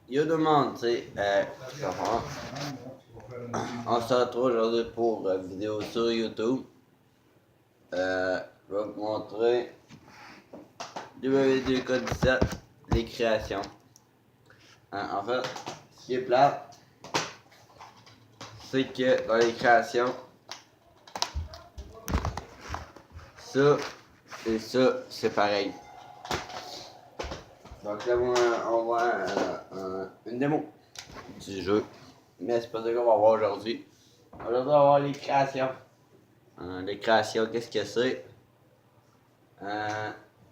Yo tout le monde, tu sais, on se retrouve aujourd'hui pour une vidéo sur YouTube. Je vais vous montrer WD Code 17, les créations. En fait, ce qui est plat, c'est que dans les créations, ça et ça, c'est pareil. Donc là, on voit une démo du jeu. Mais c'est pas ça qu'on va voir aujourd'hui. Aujourd'hui, on va voir les créations. Les créations, qu'est-ce que c'est?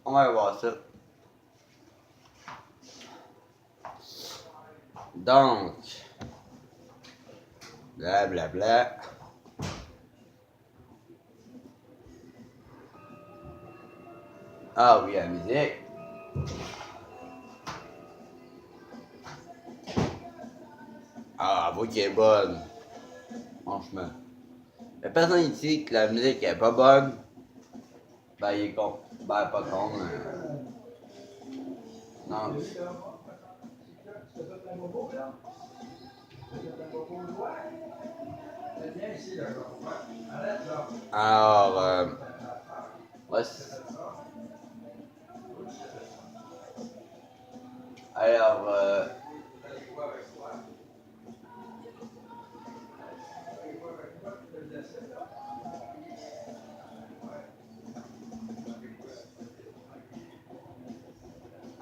On va voir ça. Donc, blablabla. Ah oui, la musique. Ah, vous qui est bonne. Franchement. La personne ici que la musique est pas bonne, ben il est con. Ben pas con, mais... Non. Alors, ouais,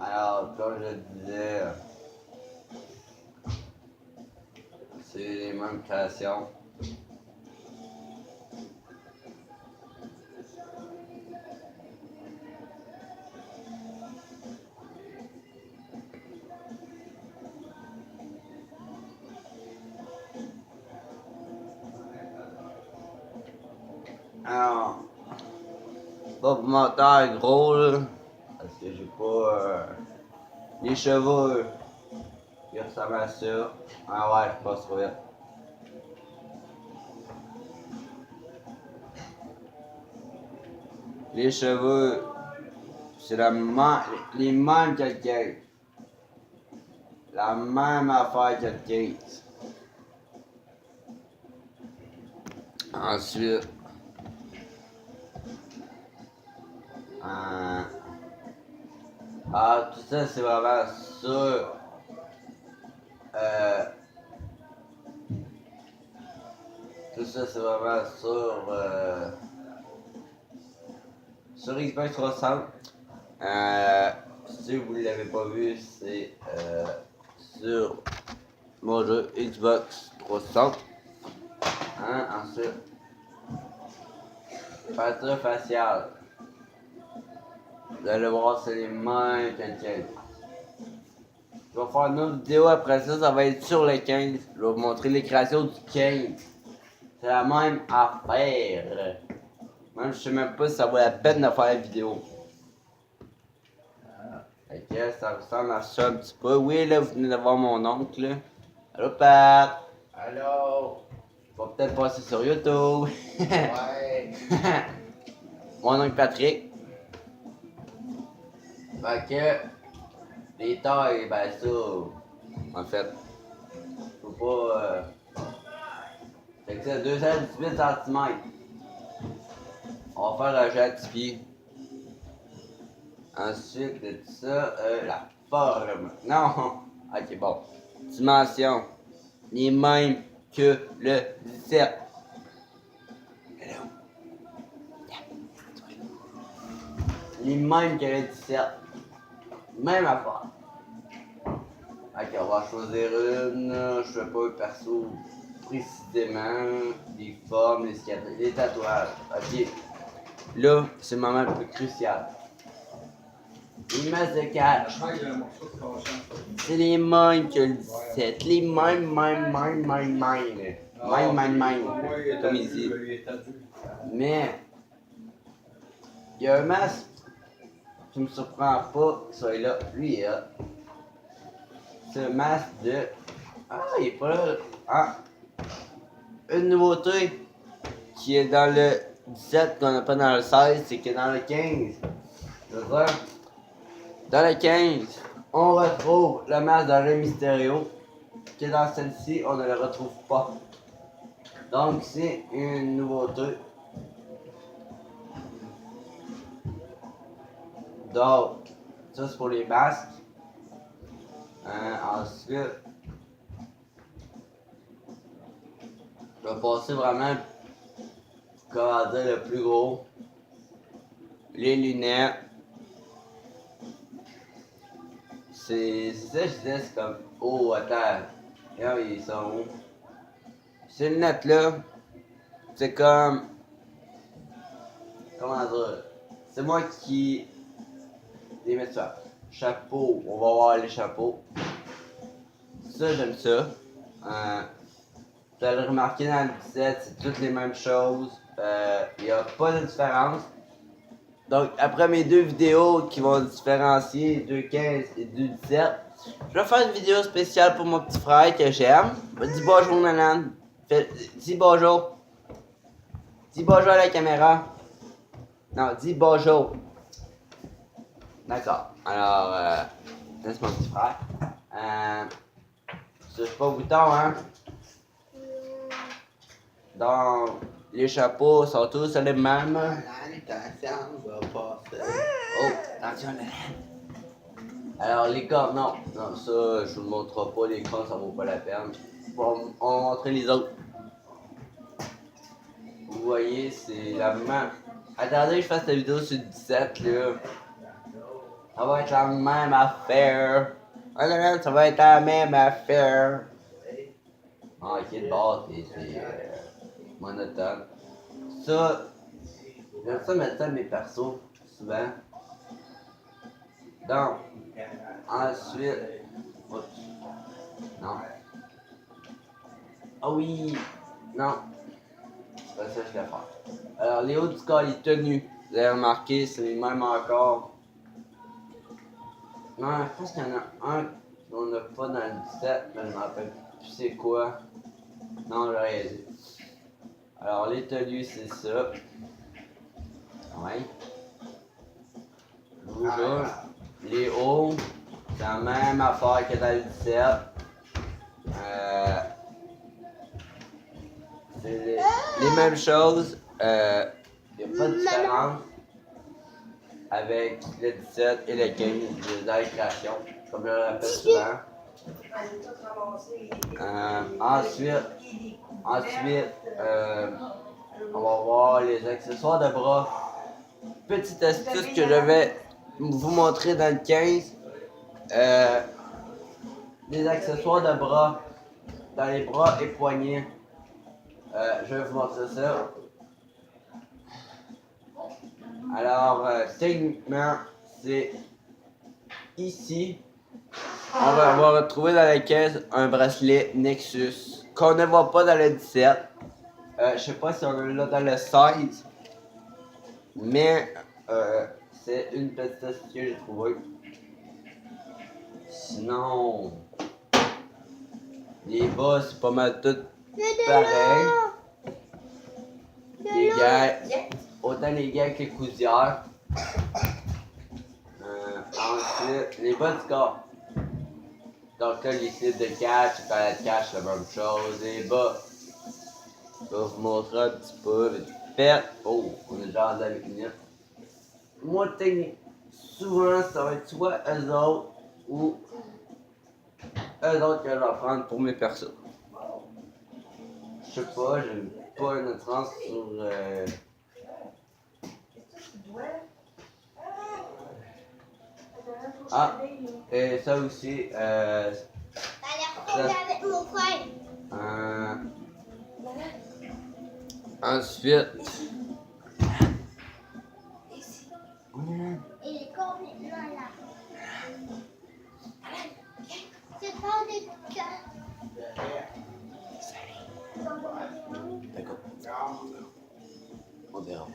alors, comme je disais, c'est les mêmes créations. Alors, pas pour mentir gros là, parce que j'ai pas les cheveux qui ressemblent à ça. Ah ouais, je passe trop vite. Les cheveux, c'est les mêmes que le cake. La même affaire que le cake. Ensuite, tout ça c'est vraiment sur tout ça c'est vraiment sur Xbox 360. Si vous ne l'avez pas vu, c'est sur mon jeu Xbox 360. Ensuite, peinture faciale. Vous allez voir, c'est les mêmes que le 15. Je vais faire une autre vidéo après ça, ça va être sur le 15. Je vais vous montrer les créations du 15. C'est la même affaire. Même je sais même pas si ça vaut la peine de faire la vidéo. Ok, ça ressemble à ça un petit peu. Oui, là, vous venez de voir mon oncle. Là. Allô, Pat? Allô? Je vais peut-être passer sur YouTube. Ouais. Mon oncle Patrick. Fait que, les tailles, ben ça, en fait, faut pas... Fait que c'est 218 cm. On va faire un jatifié. Ensuite de tout ça, la forme. Non! Ok, bon. Dimension. Les mêmes que le 17. Hello. Les mêmes que le 17. Même affaire. Ok, on va choisir une. Je fais pas perso précisément. Les formes, les cicatrices, les tatouages. Ok. Là, c'est le moment le plus crucial. Les masses de cash. C'est les mêmes que le 17. Les mêmes. Comme ici. Mais, il y a un masque qui me surprend pas qu'il soit là. Lui, il est là. C'est un masque de... Ah, il est pas là. Ah. Une nouveauté qui est dans le 17 qu'on n'a pas dans le 16, c'est que dans le 15. Je veux dire, dans le 15, on retrouve le masque de Rey Mysterio, qui dans celle-ci, on ne le retrouve pas. Donc, c'est une nouveauté. Donc, ça c'est pour les masques. Ensuite, je vais passer vraiment, comment dire, le plus gros. Les lunettes. C'est ça que je disais, c'est comme, oh attends, regarde, ils sont où? Ces lunettes là, c'est comme, comment dire, c'est moi qui les mets ça. Chapeau, on va voir les chapeaux. Ça, j'aime ça. Vous allez remarquer dans le 17, c'est toutes les mêmes choses. Il n'y a pas de différence. Donc, après mes deux vidéos qui vont différencier 2.15 et 2.17, je vais faire une vidéo spéciale pour mon petit frère que j'aime. Dis bonjour, Nanan. Dis bonjour. Dis bonjour à la caméra. Non, dis bonjour. D'accord. Alors, c'est mon petit frère. Je suis pas au bouton, hein. Donc, les chapeaux sont tous les mêmes. Oh, attention, alors, les cornes, non, ça, je vous le montrerai pas, les cornes, ça vaut pas la peine. Bon, on va montrer les autres. Vous voyez, c'est la même. Attendez que je fasse la vidéo sur le 17, là. Ça va être la même affaire. Ça va être la même affaire. Ah, ok, de base, c'est monotone. Ça, j'aime ça mettre ça à mes persos, souvent. Donc, ensuite, oups, non. Ah oui, non, c'est pas ça que je vais faire. Alors, les hauts du corps, les tenues, vous avez remarqué, c'est les mêmes encore. Non, je pense qu'il y en a un qu'on n'a pas dans le 17, mais je ne me rappelle plus c'est quoi. Non, j'aurais dit. Alors, les tenues, c'est ça. Ouais. Rouge. Les hauts, c'est la même affaire que dans le 17. C'est les mêmes choses. Il n'y a pas de différence avec le 17 et le 15 dans les créations, comme je le répète souvent. Ensuite, on va voir les accessoires de bras. Petite astuce que je vais vous montrer dans le 15. Les accessoires de bras, dans les bras et poignets. Je vais vous montrer ça. Alors, techniquement, c'est ici. On va retrouver dans la caisse un bracelet Nexus qu'on ne voit pas dans le 17. Je sais pas si on l'a dans le 16. Mais c'est une petite astuce que j'ai trouvée. Sinon, les bas, c'est pas mal tout pareil. Les gants, autant les gants que les cousières. Ensuite, les bas du corps. Donc là, les slips de catch, les palettes de catch, la même chose. Les bas, je vais vous montrer un petit peu vite fait. Oh, on est déjà rendu à la minute. Moi, souvent, ça va être soit eux autres ou eux autres que je vais prendre pour mes persos. Je sais pas, j'ai pas une attirance sur. Ah, et ça aussi, avec mon frère. Ensuite, Il est complètement là. C'est pas des cœurs. d'accord. On verra.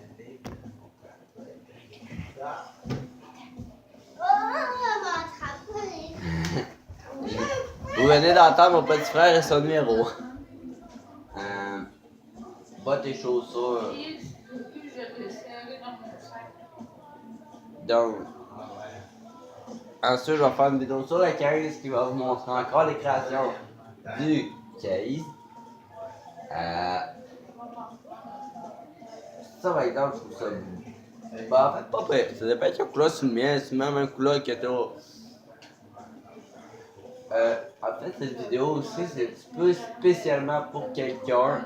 Oh, on va attraper. Vous venez d'entendre mon petit frère et son numéro. Bottes et chaussures. Donc, Ensuite, je vais faire une vidéo sur le 15 qui va vous montrer encore les créations du case. Ça va être dans, je trouve ça. Bah, en fait, pas prêt. Ça dépend de couleur sur le mien, c'est même un couleur que t'as. En fait, cette vidéo aussi, c'est un petit peu spécialement pour quelqu'un.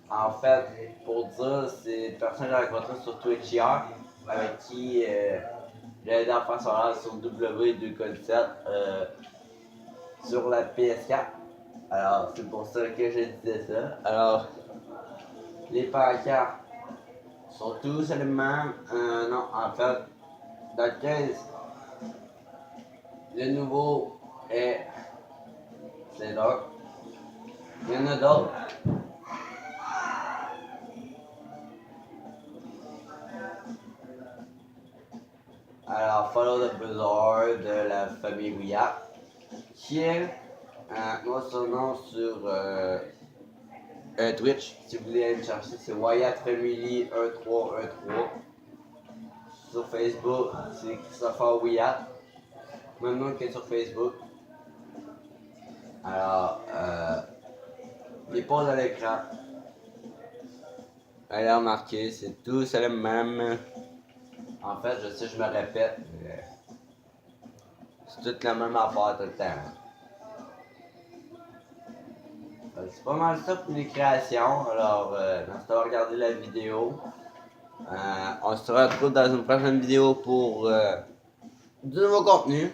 En fait, pour dire, c'est une personne que j'ai rencontrée sur Twitch hier, avec qui j'ai aidé à faire son live sur W2.7 sur la PS4. Alors, c'est pour ça que je disais ça. Alors, les pancartes sont tous seulement. Non, en fait, dans le 15, le nouveau est. C'est là. Il y en a d'autres. Alors, Follow the Blizzard de la famille Wyatt, qui est moi son nom sur Twitch. Si vous voulez aller me chercher, c'est Wyatt Family 1313. Sur Facebook, c'est Christopher Wyatt, même nom que sur Facebook. Alors, les poses à l'écran. Allez remarquer, c'est tout, c'est le même. En fait, je sais, je me répète, mais c'est toute la même affaire tout le temps. C'est pas mal ça pour les créations. Alors, merci d'avoir regardé la vidéo. On se retrouve dans une prochaine vidéo pour du nouveau contenu.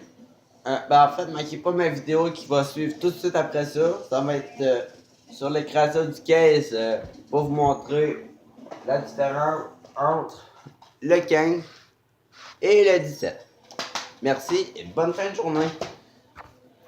En fait, ne manquez pas ma vidéo qui va suivre tout de suite après ça. Ça va être sur les créations du case pour vous montrer la différence entre le 15 et le 17. Merci et bonne fin de journée.